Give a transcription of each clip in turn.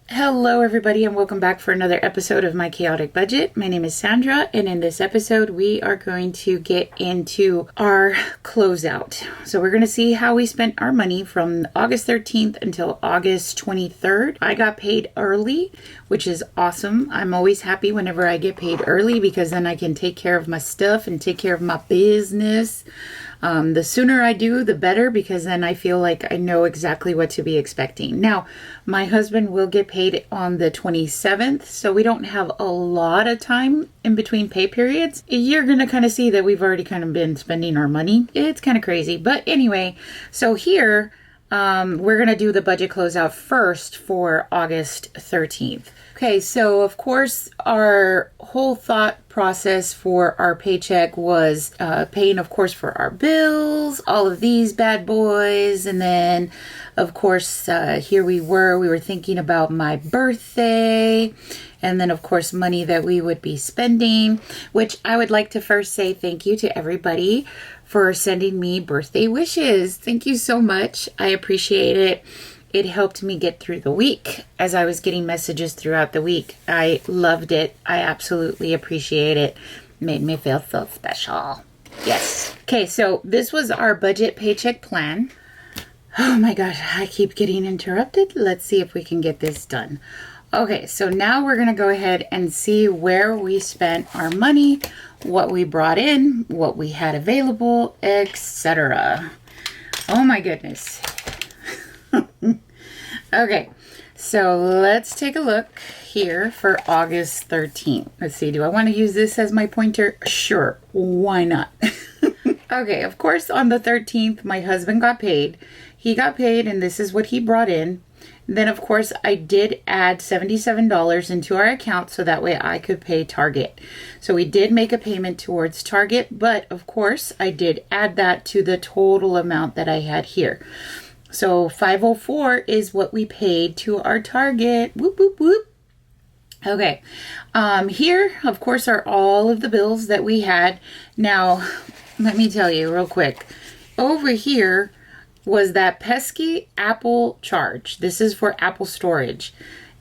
Hello, everybody, and welcome back for another episode of My Chaotic Budget. My name is Sandra, and in this episode, we are going to get into our closeout. So we're going to see how we spent our money from August 13th until August 23rd. I got paid early, which is awesome. I'm always happy whenever I get paid early because then I can take care of my stuff and take care of my business. The sooner I do, the better, because then I feel like I know exactly what to be expecting. Now, my husband will get paid on the 27th, so we don't have a lot of time in between pay periods. You're going to kind of see that we've already kind of been spending our money. It's kind of crazy. But anyway, so here, we're going to do the budget closeout first for August 13th. Okay, so of course, our whole thought process for our paycheck was paying, of course, for our bills, all of these bad boys. And then, of course, here we were thinking about my birthday. And then, of course, money that we would be spending, which I would like to first say thank you to everybody for sending me birthday wishes. Thank you so much. I appreciate it. It helped me get through the week as I was getting messages throughout the week. I loved it. I absolutely appreciate it. Made me feel so special. Yes. Okay, so this was our budget paycheck plan. Oh my gosh, I keep getting interrupted. Let's see if we can get this done. Okay, so now we're going to go ahead and see where we spent our money, what we brought in, what we had available, etc. Oh my goodness. Okay, so let's take a look here for August 13th. Let's see, do I want to use this as my pointer? Sure, why not? Okay, of course, on the 13th, my husband got paid. He got paid, and this is what he brought in. Then, of course, I did add $77 into our account so that way I could pay Target. So we did make a payment towards Target, but of course, I did add that to the total amount that I had here. So $504 is what we paid to our Target. Whoop, whoop, whoop. Okay. Here, of course, are all of the bills that we had. Now, let me tell you real quick. Over here was that pesky Apple charge. This is for Apple storage.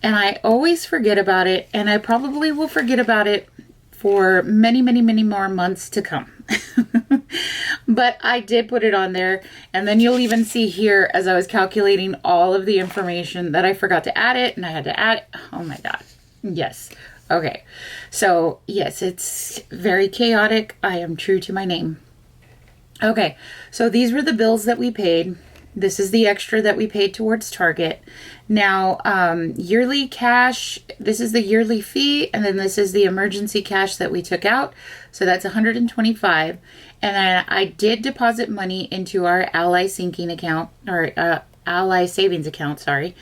And I always forget about it. And I probably will forget about it for many, many, many more months to come. But I did put it on there, and then you'll even see here as I was calculating all of the information that I forgot to add it, and I had to add it. Oh my God. Yes. Okay. So yes, it's very chaotic. I am true to my name. Okay. So these were the bills that we paid. This is the extra that we paid towards Target. Now, yearly cash, this is the yearly fee, and then this is the emergency cash that we took out. So that's $125. And then I did deposit money into our Ally sinking account, or Ally savings account, sorry.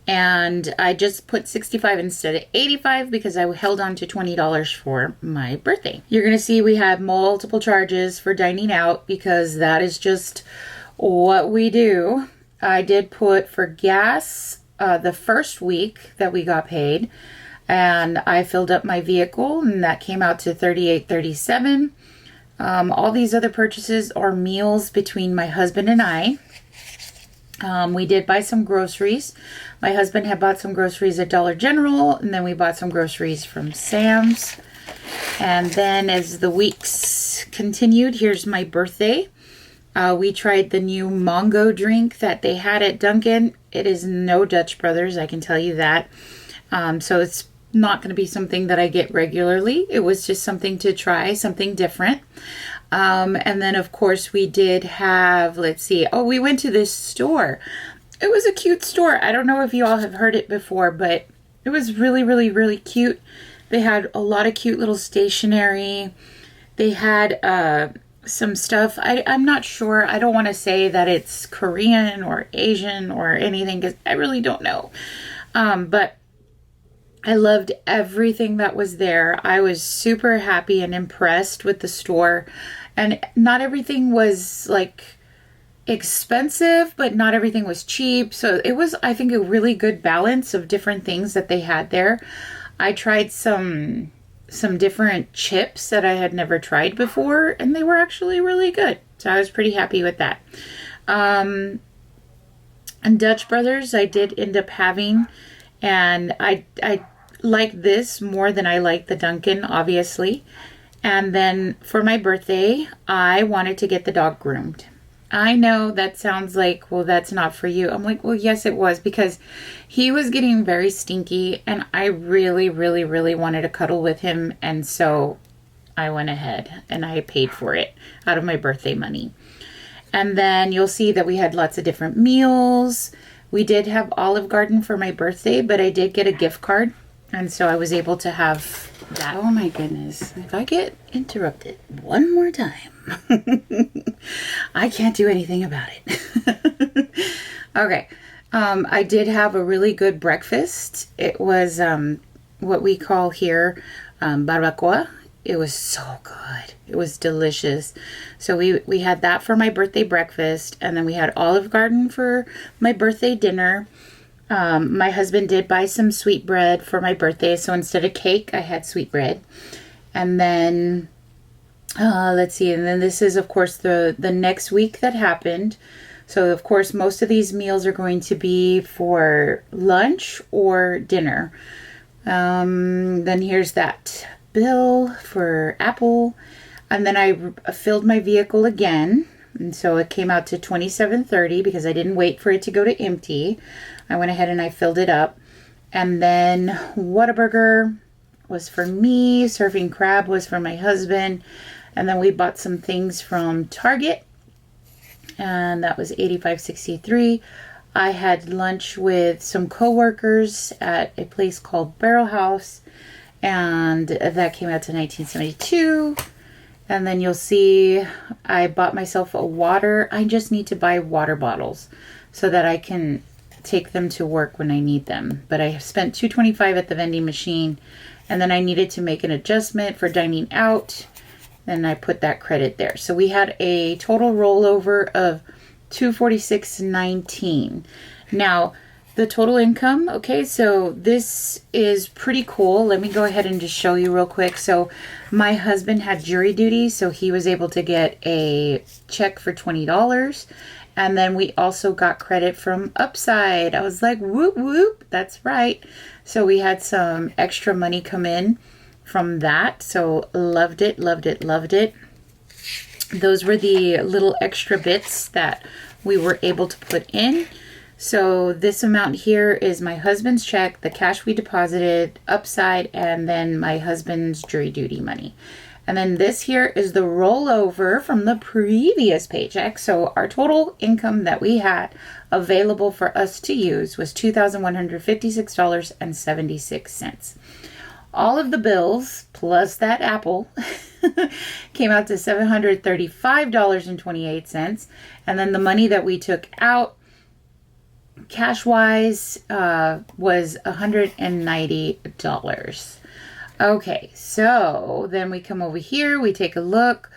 And I just put $65 instead of $85 because I held on to $20 for my birthday. You're going to see we have multiple charges for dining out because that is just what we do. I did put for gas the first week that we got paid, and I filled up my vehicle, and that came out to $38.37. All these other purchases are meals between my husband and I. We did buy some groceries. My husband had bought some groceries at Dollar General, and then we bought some groceries from Sam's. And then as the weeks continued, here's my birthday. We tried the new mango drink that they had at Dunkin'. It is no Dutch Brothers, I can tell you that. So it's not going to be something that I get regularly. It was just something to try, something different. And then, of course, we did have, let's see. Oh, we went to this store. It was a cute store. I don't know if you all have heard it before, but it was really, really, really cute. They had a lot of cute little stationery. They had some stuff. I'm not sure. I don't want to say that it's Korean or Asian or anything because I really don't know. But I loved everything that was there. I was super happy and impressed with the store. And not everything was like expensive, but not everything was cheap. So it was, I think, a really good balance of different things that they had there. I tried some different chips that I had never tried before, and they were actually really good. So I was pretty happy with that. And Dutch Brothers, I did end up having, And I like this more than I like the Dunkin', obviously. And then for my birthday, I wanted to get the dog groomed. I know that sounds like, well, that's not for you. I'm like, well, yes, it was, because he was getting very stinky and I really, really, really wanted to cuddle with him. And so I went ahead and I paid for it out of my birthday money. And then you'll see that we had lots of different meals. We did have Olive Garden for my birthday, but I did get a gift card. And so I was able to have that. Oh my goodness. If I get interrupted one more time, I can't do anything about it. Okay. I did have a really good breakfast. It was what we call here barbacoa. It was so good. It was delicious. So we had that for my birthday breakfast, and then we had Olive Garden for my birthday dinner. My husband did buy some sweetbread for my birthday, so instead of cake, I had sweetbread. And then, let's see, and then this is, of course, the next week that happened. So, of course, most of these meals are going to be for lunch or dinner. Then here's that bill for Apple. And then I filled my vehicle again. And so it came out to $27.30 because I didn't wait for it to go to empty. I went ahead and I filled it up. And then Whataburger was for me. Surfing Crab was for my husband. And then we bought some things from Target. And that was $85.63. I had lunch with some coworkers at a place called Barrel House. And that came out to $19.72. And then you'll see I bought myself a water. I just need to buy water bottles so that I can take them to work when I need them. But I spent $2.25 at the vending machine, and then I needed to make an adjustment for dining out, and I put that credit there. So we had a total rollover of $246.19. Now, the total income, okay, so this is pretty cool. Let me go ahead and just show you real quick. So my husband had jury duty, so he was able to get a check for $20. And then we also got credit from Upside. I was like, whoop, whoop, that's right. So we had some extra money come in from that. So loved it, loved it, loved it. Those were the little extra bits that we were able to put in. So this amount here is my husband's check, the cash we deposited, Upside, and then my husband's jury duty money. And then this here is the rollover from the previous paycheck. So our total income that we had available for us to use was $2,156.76. All of the bills plus that Apple came out to $735.28. And then the money that we took out cash-wise was $190. Okay, so then we come over here, we take a look.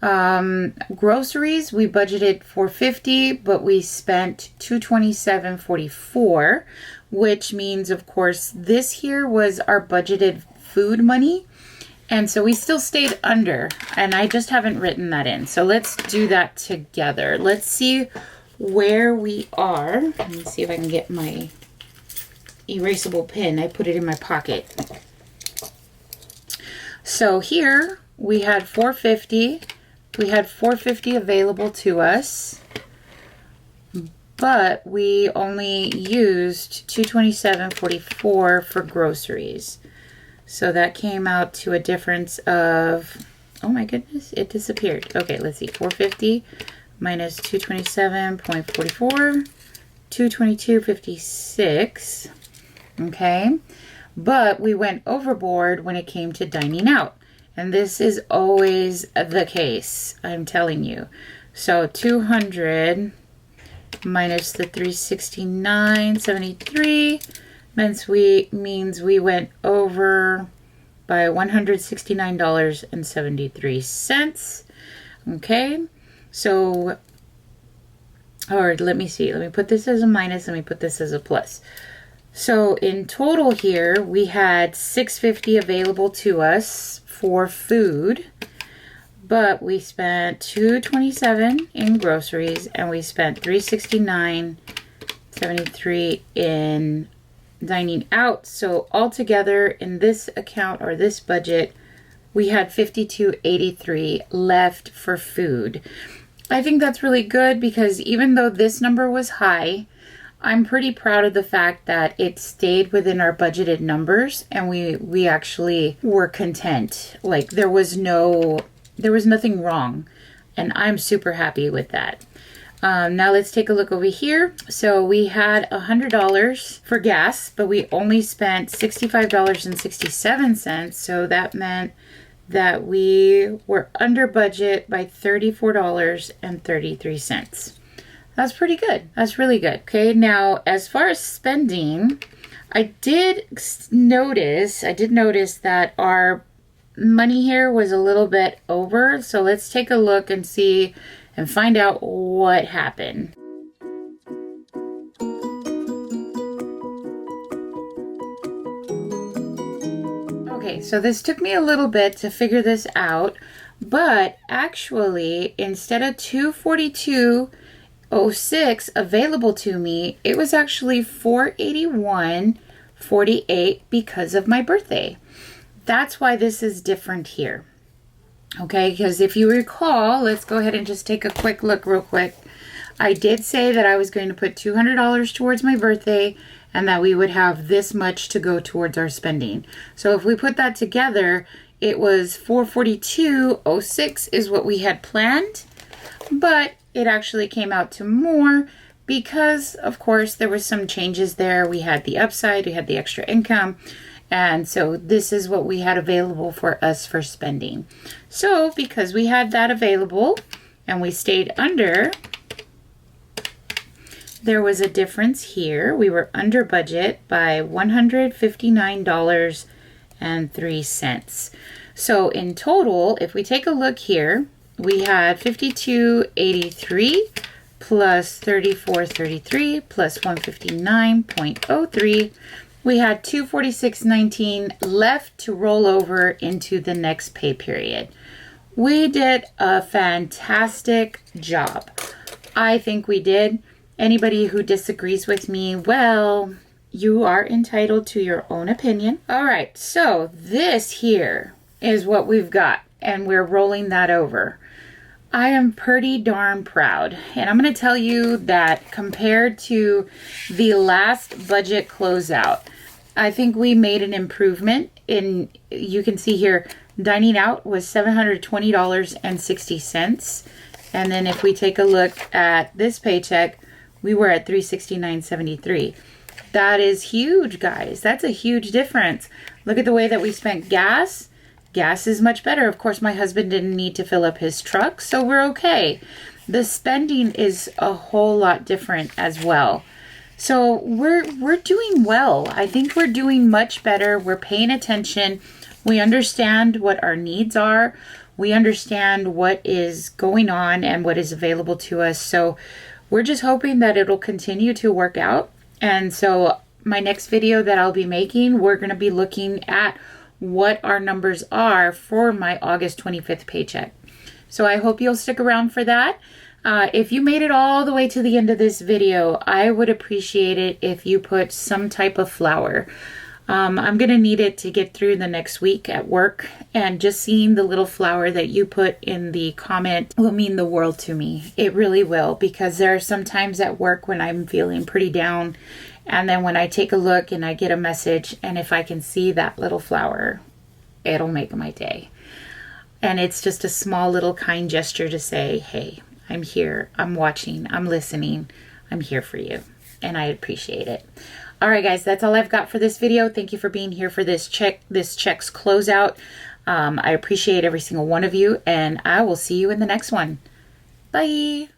Groceries, we budgeted $450, but we spent $227.44, which means, of course, this here was our budgeted food money. And so we still stayed under, and I just haven't written that in. So let's do that together. Let's see where we are. Let me see if I can get my erasable pen. I put it in my pocket. So here we had $450. We had $450 available to us, but we only used $227.44 for groceries. So that came out to a difference of, oh my goodness, it disappeared. Okay, let's see, $450 minus $227.44, $222.56. Okay, but we went overboard when it came to dining out. And this is always the case, I'm telling you. So 200 minus the 369.73 means we went over by $169.73. Okay, so, or let me see. Let me put this as a minus. Let me put this as a plus. So in total here, we had $650 available to us for food, but we spent $227 in groceries, and we spent $369.73 in dining out. So altogether in this account or this budget, we had $52.83 left for food. I think that's really good because even though this number was high, I'm pretty proud of the fact that it stayed within our budgeted numbers and we actually were content. Like there was nothing wrong, and I'm super happy with that. Now let's take a look over here. So we had $100 for gas, but we only spent $65.67. So that meant that we were under budget by $34.33. That's pretty good. That's really good. Okay, now as far as spending, I did notice that our money here was a little bit over. So let's take a look and see and find out what happened. Okay, so this took me a little bit to figure this out, but actually instead of $242.06 available to me, it was actually $481.48 because of my birthday. That's why this is different here. Okay, because if you recall, let's go ahead and just take a quick look real quick. I did say that I was going to put $200 towards my birthday and that we would have this much to go towards our spending. So if we put that together, it was $442.06 is what we had planned, but it actually came out to more because, of course, there was some changes there. We had the upside, we had the extra income, and so this is what we had available for us for spending. So because we had that available and we stayed under, there was a difference here. We were under budget by $159.03. So in total, if we take a look here, we had $52.83 plus $34.33 plus $159.03. We had $246.19 left to roll over into the next pay period. We did a fantastic job. I think we did. Anybody who disagrees with me, well, you are entitled to your own opinion. All right, so this here is what we've got, and we're rolling that over. I am pretty darn proud, and I'm going to tell you that compared to the last budget closeout, I think we made an improvement in, you can see here, dining out was $720.60. And then if we take a look at this paycheck, we were at $369.73. That is huge, guys. That's a huge difference. Look at the way that we spent gas. Gas is much better. Of course, my husband didn't need to fill up his truck, so we're okay. The spending is a whole lot different as well. So we're doing well. I think we're doing much better. We're paying attention. We understand what our needs are. We understand what is going on and what is available to us. So we're just hoping that it'll continue to work out. And so my next video that I'll be making, we're going to be looking at what our numbers are for my August 25th paycheck. So I hope you'll stick around for that. If you made it all the way to the end of this video, I would appreciate it if you put some type of flower. I'm going to need it to get through the next week at work, and just seeing the little flower that you put in the comment will mean the world to me. It really will, because there are some times at work when I'm feeling pretty down, and then when I take a look and I get a message, and if I can see that little flower, it'll make my day. And it's just a small little kind gesture to say, hey, I'm here, I'm watching, I'm listening, I'm here for you, and I appreciate it. All right, guys, that's all I've got for this video. Thank you for being here for this check's closeout. I appreciate every single one of you, and I will see you in the next one. Bye.